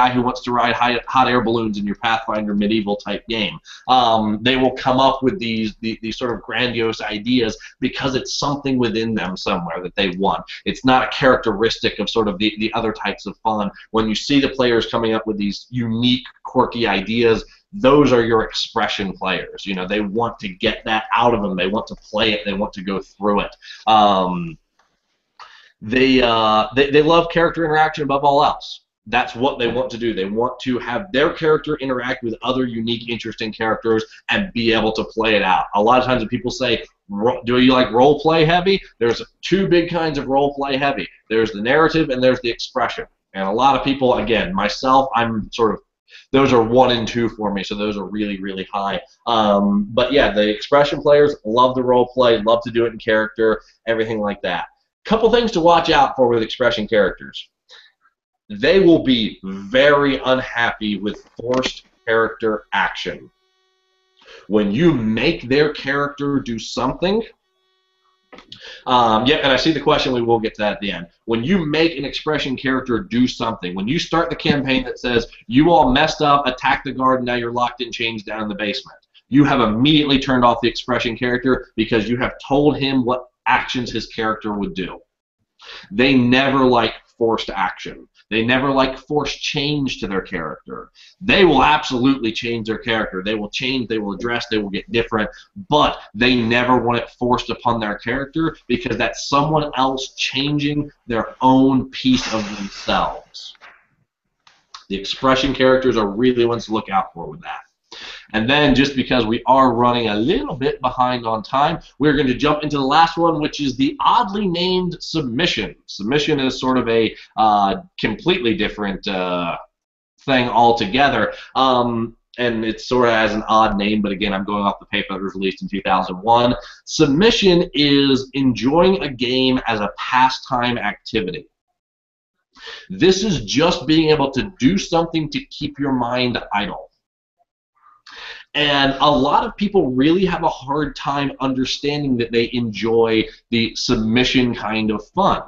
who wants to ride hot air balloons in your Pathfinder medieval type game. They will come up with these sort of grandiose ideas because it's something within them somewhere that they want. It's not a characteristic of sort of the other types of fun. When you see the players coming up with these unique, quirky ideas, those are your expression players. You know, they want to get that out of them. They want to play it. They want to go through it. They love character interaction above all else. That's what they want to do. They want to have their character interact with other unique, interesting characters and be able to play it out. A lot of times when people say, do you like role play heavy? There's 2 big kinds of role play heavy. There's the narrative and there's the expression. And a lot of people, again, myself, I'm sort of, those are 1 and 2 for me, so those are really, really high. But yeah, the expression players love the role play, love to do it in character, everything like that. Couple things to watch out for with expression characters. They will be very unhappy with forced character action. When you make their character do something, yeah, and I see the question, we will get to that at the end. When you make an expression character do something, when you start the campaign that says, you all messed up, attacked the guard, and now you're locked in chains down in the basement, you have immediately turned off the expression character because you have told him what actions his character would do. They never like forced action. They never like forced change to their character. They will absolutely change their character. They will change, they will address, they will get different, but they never want it forced upon their character because that's someone else changing their own piece of themselves. The expression characters are really ones to look out for with that. And then, just because we are running a little bit behind on time, we're going to jump into the last one, which is the oddly named submission. Submission is sort of a completely different thing altogether. And it sort of has an odd name, but again, I'm going off the paper that was released in 2001. Submission is enjoying a game as a pastime activity. This is just being able to do something to keep your mind idle. And a lot of people really have a hard time understanding that they enjoy the submission kind of fun.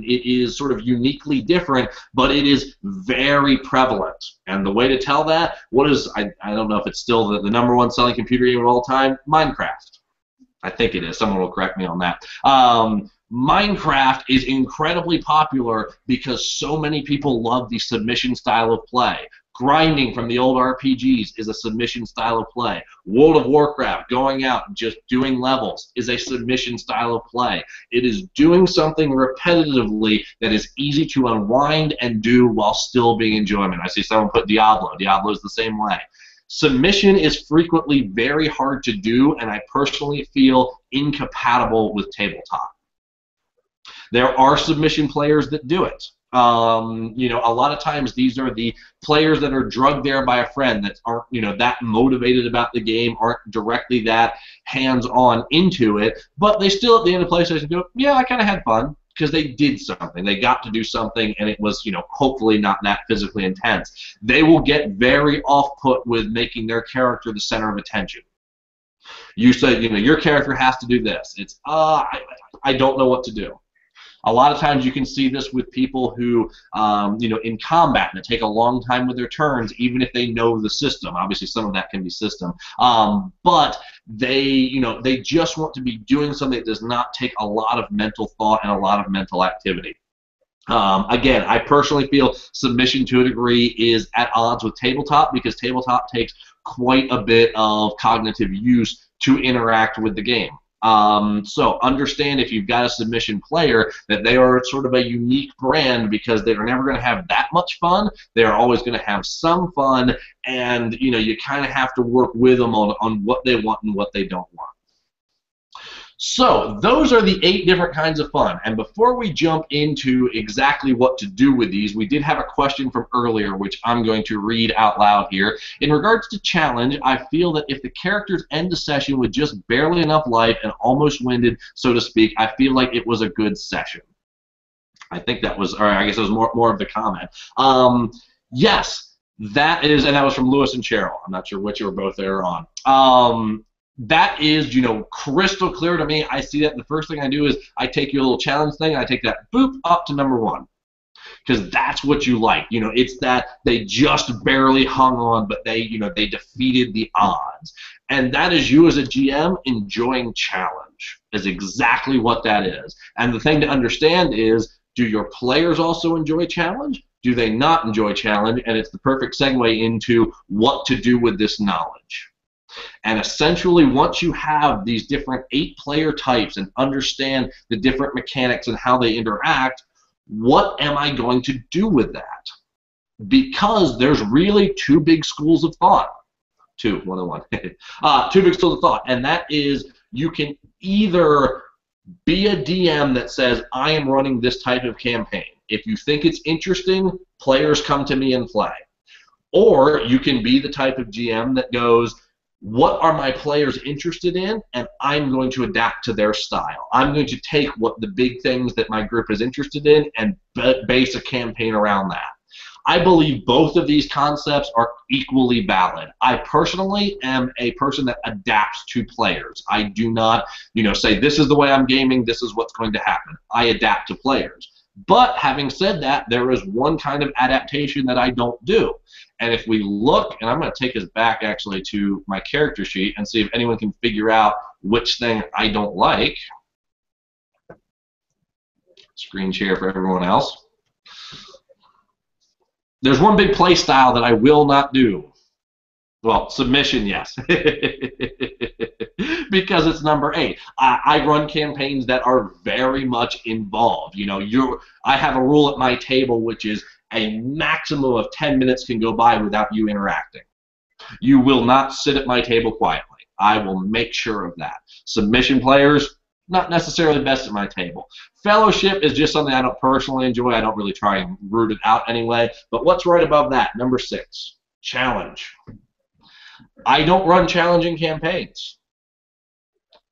It is sort of uniquely different, but it is very prevalent. And the way to tell that, I don't know if it's still the #1 selling computer game of all time, Minecraft. I think it is. Someone will correct me on that. Minecraft is incredibly popular because so many people love the submission style of play. Grinding from the old RPGs is a submission style of play. World of Warcraft, going out and just doing levels, is a submission style of play. It is doing something repetitively that is easy to unwind and do while still being enjoyment. I see someone put Diablo. Diablo is the same way. Submission is frequently very hard to do, and I personally feel incompatible with tabletop. There are submission players that do it. You know, a lot of times these are the players that are drugged there by a friend that aren't, you know, that motivated about the game, aren't directly that hands-on into it, but they still at the end of PlayStation go, yeah, I kind of had fun because they did something. They got to do something, and it was, you know, hopefully not that physically intense. They will get very off-put with making their character the center of attention. You said, you know, your character has to do this. It's, I don't know what to do. A lot of times you can see this with people who, you know, in combat that take a long time with their turns, even if they know the system. Obviously, some of that can be system, but they, you know, they just want to be doing something that does not take a lot of mental thought and a lot of mental activity. Again, I personally feel submission to a degree is at odds with tabletop because tabletop takes quite a bit of cognitive use to interact with the game. So understand if you've got a submission player that they are sort of a unique brand because they're never going to have that much fun. They're always going to have some fun, and you know you kind of have to work with them on what they want and what they don't want. So those are the 8 different kinds of fun. And before we jump into exactly what to do with these, we did have a question from earlier, which I'm going to read out loud here. In regards to challenge, I feel that if the characters end the session with just barely enough life and almost winded, so to speak, I feel like it was a good session. I think that was, or I guess it was more of the comment. Yes, that is, and that was from Lewis and Cheryl. I'm not sure which you were both there on. That is, you know, crystal clear to me. I see that, and the first thing I do is I take your little challenge thing, and I take that, boop, up to number 1. Because that's what you like. You know, it's that they just barely hung on, but they, you know, they defeated the odds. And that is you as a GM enjoying challenge, is exactly what that is. And the thing to understand is, do your players also enjoy challenge? Do they not enjoy challenge? And it's the perfect segue into what to do with this knowledge. And essentially, once you have these different 8 player types and understand the different mechanics and how they interact, what am I going to do with that? Because there's really 2 big schools of thought. 2 big schools of thought, and that is you can either be a DM that says, I am running this type of campaign. If you think it's interesting, players come to me and play. Or you can be the type of GM that goes, what are my players interested in, and I'm going to adapt to their style. I'm going to take what the big things that my group is interested in and base a campaign around that. I believe both of these concepts are equally valid. I personally am a person that adapts to players. I do not, you know, say this is the way I'm gaming, this is what's going to happen. I adapt to players. But having said that, there is one kind of adaptation that I don't do. And if we look, and I'm going to take us back actually to my character sheet and see if anyone can figure out which thing I don't like. Screen share for everyone else. There's one big play style that I will not do. Well, submission, yes. Because it's number 8. I run campaigns that are very much involved. You know, I have a rule at my table which is a maximum of 10 minutes can go by without you interacting. You will not sit at my table quietly. I will make sure of that. Submission players, not necessarily best at my table. Fellowship is just something I don't personally enjoy. I don't really try and root it out anyway. But what's right above that? Number 6, challenge. I don't run challenging campaigns.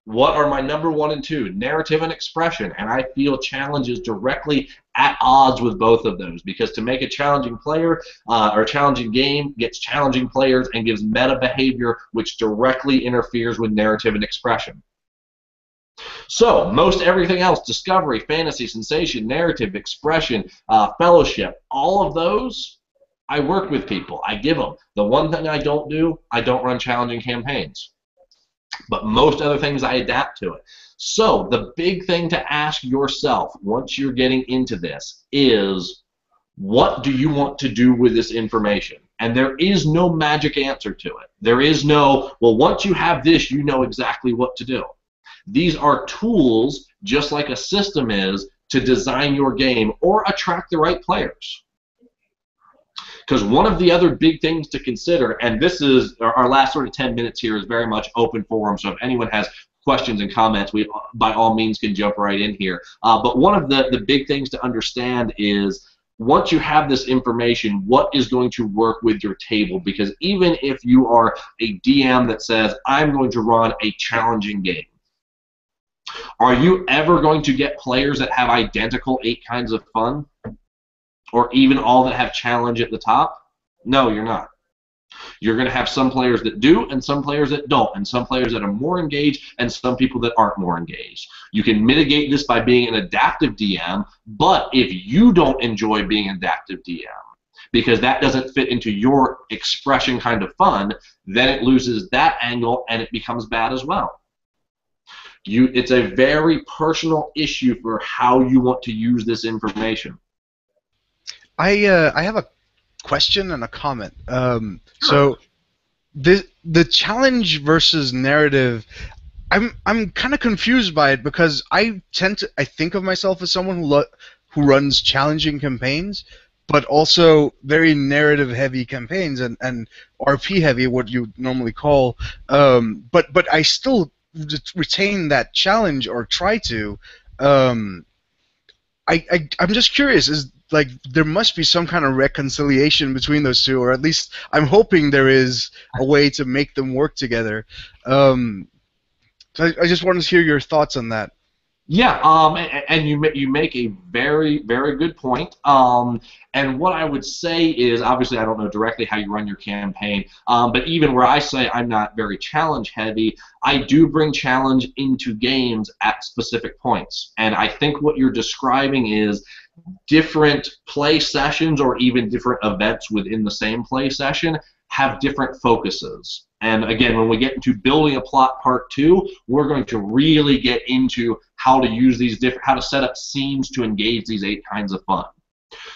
What are my number 1 and 2? Narrative and expression. And I feel challenge is directly at odds with both of those, because to make a challenging player or a challenging game gets challenging players and gives meta behavior which directly interferes with narrative and expression. So most everything else, discovery, fantasy, sensation, narrative, expression, fellowship, all of those, I work with people. I give them. The one thing I don't do, I don't run challenging campaigns. But most other things I adapt to it. So the big thing to ask yourself once you're getting into this is, what do you want to do with this information? And there is no magic answer to it. There is no, well, once you have this, you know exactly what to do. These are tools, just like a system is, to design your game or attract the right players. Because one of the other big things to consider, and this is our last sort of 10 minutes here, is very much open forum, so if anyone has questions and comments, we by all means can jump right in here. But one of the big things to understand is, once you have this information, what is going to work with your table? Because even if you are a DM that says, I'm going to run a challenging game, are you ever going to get players that have identical 8 kinds of fun? Or even all that have challenge at the top? No, you're not. You're going to have some players that do and some players that don't, and some players that are more engaged and some people that aren't more engaged. You can mitigate this by being an adaptive DM, but if you don't enjoy being an adaptive DM, because that doesn't fit into your expression kind of fun, then it loses that angle and it becomes bad as well. It's a very personal issue for how you want to use this information. I have a question and a comment. So the challenge versus narrative, I'm kind of confused by it, because I think of myself as someone who runs challenging campaigns, but also very narrative heavy campaigns and RP heavy, what you normally call. But I still retain that challenge, or try to. I'm just curious. There must be some kind of reconciliation between those two, or at least I'm hoping there is a way to make them work together. So I just wanted to hear your thoughts on that. Yeah, and you make a very, very good point. And what I would say is, obviously I don't know directly how you run your campaign, but even where I say I'm not very challenge heavy, I do bring challenge into games at specific points. And I think what you're describing is different play sessions, or even different events within the same play session, have different focuses. And again, when we get into building a plot part 2, we're going to really get into how to use these how to set up scenes to engage these 8 kinds of fun.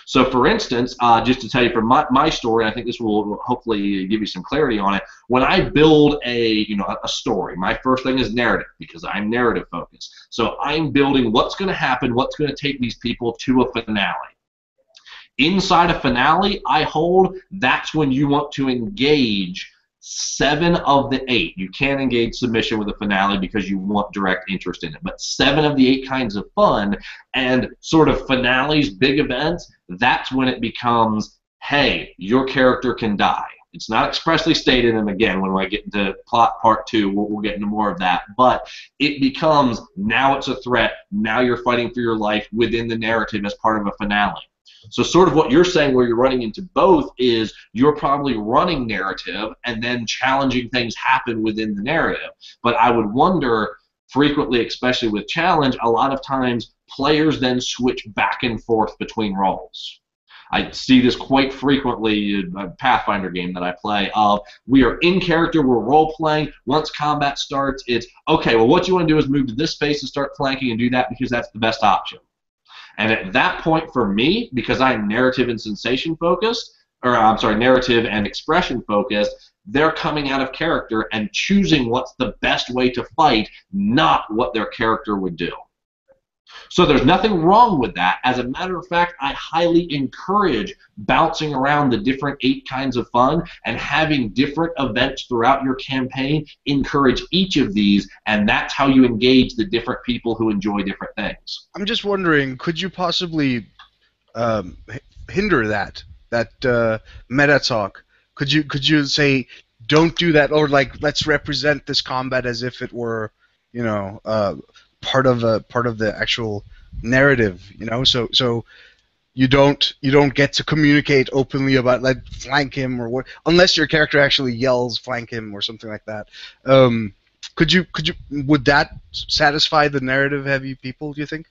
So for instance, just to tell you from my story, I think this will hopefully give you some clarity on it. When I build a story, my first thing is narrative, because I'm narrative focused. So I'm building what's going to happen, what's going to take these people to a finale. Inside a finale, I hold, that's when you want to engage 7 of the 8. You can't engage submission with a finale because you want direct interest in it. But 7 of the 8 kinds of fun, and sort of finales, big events, that's when it becomes, hey, your character can die. It's not expressly stated, and again, when I get into plot part 2, we'll get into more of that. But it becomes, now it's a threat, now you're fighting for your life within the narrative as part of a finale. So sort of what you're saying, where you're running into both, is you're probably running narrative and then challenging things happen within the narrative. But I would wonder, frequently, especially with challenge, a lot of times players then switch back and forth between roles. I see this quite frequently in a Pathfinder game that I play. We are in character, we're role-playing. Once combat starts, it's, okay, well, what you want to do is move to this space and start flanking and do that because that's the best option. And at that point, for me, because I'm narrative and sensation focused, or I'm sorry, narrative and expression focused, they're coming out of character and choosing what's the best way to fight, not what their character would do. So there's nothing wrong with that. As a matter of fact, I highly encourage bouncing around the different 8 kinds of fun and having different events throughout your campaign. Encourage each of these, and that's how you engage the different people who enjoy different things. I'm just wondering, could you possibly hinder that meta talk? Could you say, don't do that, or like, let's represent this combat as if it were, part of the actual narrative, so you don't get to communicate openly about, like, flank him or what, unless your character actually yells flank him or something like that. Would that satisfy the narrative heavy people, do you think?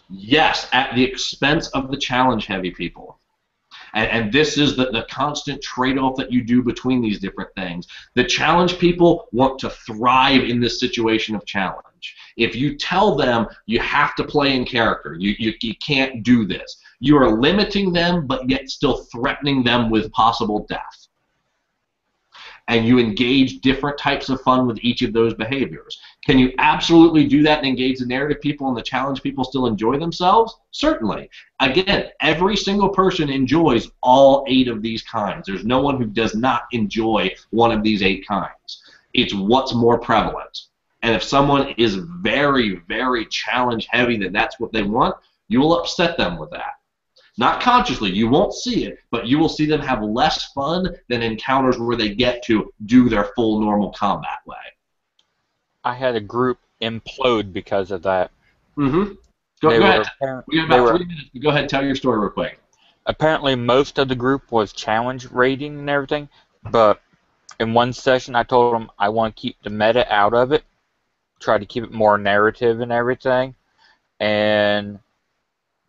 Yes, at the expense of the challenge heavy people. And this is the constant trade-off that you do between these different things. The challenge people want to thrive in this situation of challenge. If you tell them you have to play in character, you can't do this, you are limiting them, but yet still threatening them with possible death. And you engage different types of fun with each of those behaviors. Can you absolutely do that and engage the narrative people and the challenge people still enjoy themselves? Certainly. Again, every single person enjoys all 8 of these kinds. There's no one who does not enjoy one of these 8 kinds. It's what's more prevalent. And if someone is very, very challenge heavy that that's what they want, you will upset them with that. Not consciously, you won't see it, but you will see them have less fun than encounters where they get to do their full normal combat way. I had a group implode because of that. Mm-hmm. Go ahead. We have about 3 minutes. Go ahead and tell your story real quick. Apparently, most of the group was challenge rating and everything, but in one session, I told them I want to keep the meta out of it, try to keep it more narrative and everything, and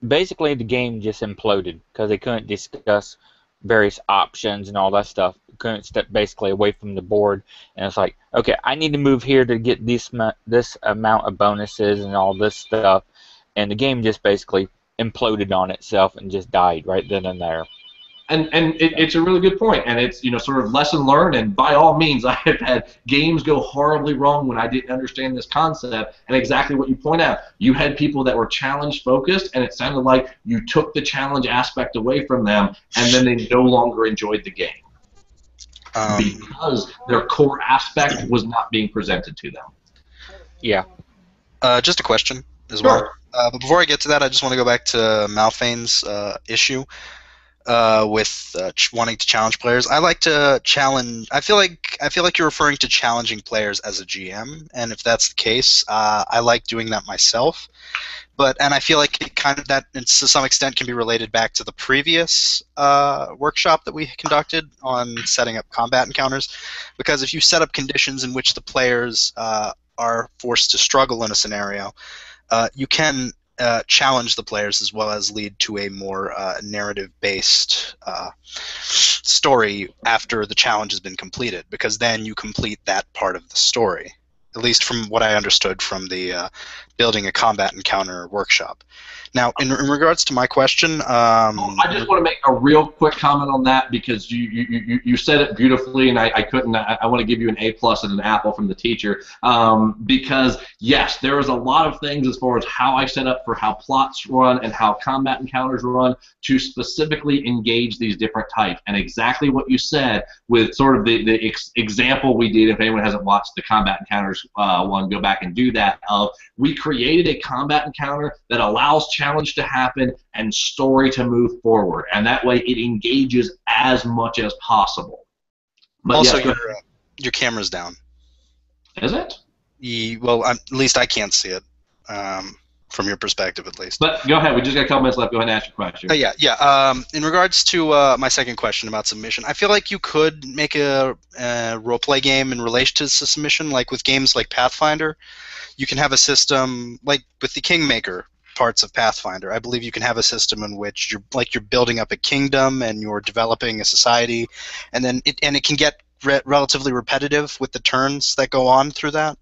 basically the game just imploded because they couldn't discuss various options and all that stuff. Couldn't step basically away from the board, and it's like, okay, I need to move here to get this amount of bonuses and all this stuff, and the game just basically imploded on itself and just died right then and there. And it's a really good point, and it's sort of lesson learned. And by all means, I have had games go horribly wrong when I didn't understand this concept. And exactly what you point out, you had people that were challenge focused, and it sounded like you took the challenge aspect away from them, and then they no longer enjoyed the game because their core aspect was not being presented to them. Yeah. Just a question as Sure. well. But before I get to that, I just want to go back to Malfane's issue. With wanting to challenge players, I like to challenge. I feel like you're referring to challenging players as a GM, and if that's the case, I like doing that myself. And I feel like it kind of that to some extent can be related back to the previous workshop that we conducted on setting up combat encounters, because if you set up conditions in which the players are forced to struggle in a scenario, you can challenge the players as well as lead to a more narrative-based story after the challenge has been completed, because then you complete that part of the story, at least from what I understood from the building a combat encounter workshop. Now, in regards to my question, I just want to make a real quick comment on that, because you said it beautifully, and I couldn't. I want to give you an A+ and an apple from the teacher, because yes, there is a lot of things as far as how I set up for how plots run and how combat encounters run to specifically engage these different types, and exactly what you said with sort of the example we did. If anyone hasn't watched the combat encounters one, go back and do that. We created a combat encounter that allows challenge to happen and story to move forward, and that way it engages as much as possible. But also, yes, your camera's down. Is it? Well, at least I can't see it from your perspective, at least. But go ahead. We just got a couple minutes left. Go ahead and ask your question. Yeah. In regards to my second question about submission, I feel like you could make a role-play game in relation to submission, like with games like Pathfinder. You can have a system like with the Kingmaker parts of Pathfinder. I believe you can have a system in which you're building up a kingdom and you're developing a society, and then it can get relatively repetitive with the turns that go on through that.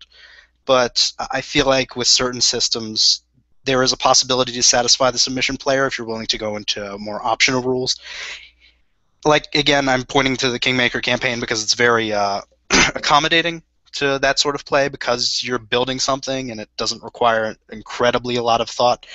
But I feel like with certain systems, there is a possibility to satisfy the submission player if you're willing to go into more optional rules. Like, again, I'm pointing to the Kingmaker campaign because it's very accommodating to that sort of play, because you're building something and it doesn't require incredibly a lot of thought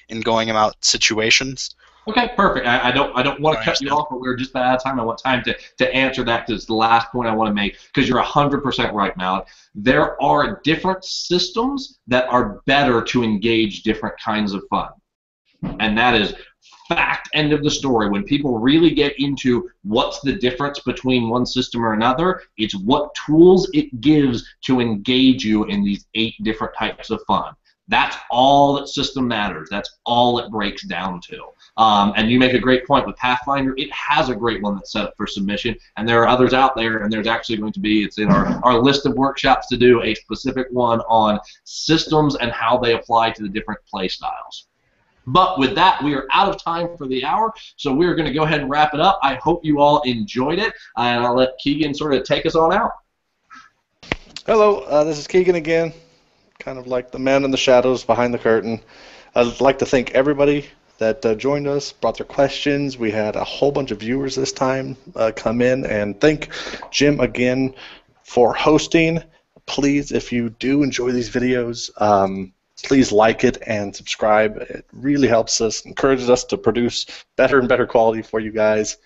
in going about situations. Okay, perfect. I don't want to cut you off, but we're just about out of time. I want time to answer that, because it's the last point I want to make, because you're 100% right, Malik. There are different systems that are better to engage different kinds of fun, and that is fact, end of the story. When people really get into what's the difference between one system or another, it's what tools it gives to engage you in these 8 different types of fun. That's all that system matters. That's all it breaks down to. And you make a great point with Pathfinder. It has a great one that's set up for submission, and there are others out there, and there's actually going to be, it's in our list of workshops to do, a specific one on systems and how they apply to the different play styles. But with that, we are out of time for the hour, so we're going to go ahead and wrap it up. I hope you all enjoyed it, and I'll let Keegan sort of take us on out. Hello, this is Keegan again, kind of like the man in the shadows behind the curtain. I'd like to thank everybody that joined us, brought their questions. We had a whole bunch of viewers this time come in, and thank Jim again for hosting. Please, if you do enjoy these videos, please like it and subscribe. It really helps us, encourages us to produce better and better quality for you guys.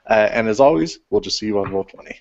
And as always, we'll just see you on Roll20.